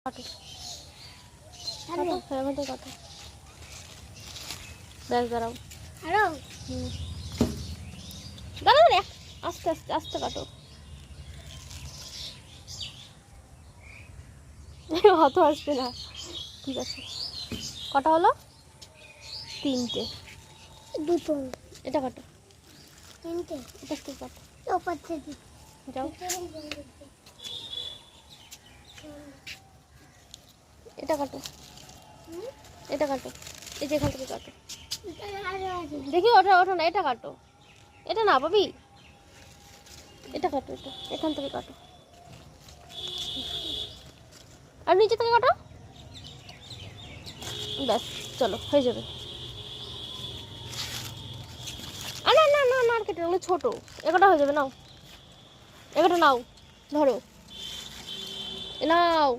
কাটো কাটো এখান থেকে কাটো। ব্যাস দাঁড়াও দাঁড়াও রে, আস্তে আস্তে আস্তে কাটো। অত আসবে না, ঠিক আছে। কটা হলো? 3টে। দুটো। এটা কাটো। 3টে। এটা কি কাটো? ওপর থেকে যাও। এটা কাটো। এটা কাটো, এই যে এখান থেকে কাটো। দেখি ওঠা ওঠো না, এটা কাটো। এটা না পাবি, এটা কাটো, এটা এখান থেকে কাটো। আর নিচে থেকে কাটো। ব্যাস চলো হয়ে যাবে। না না না না, আর কেটে ওগুলো ছোটো, একটা হয়ে যাবে। নাও একটা নাও, ধরো নাও।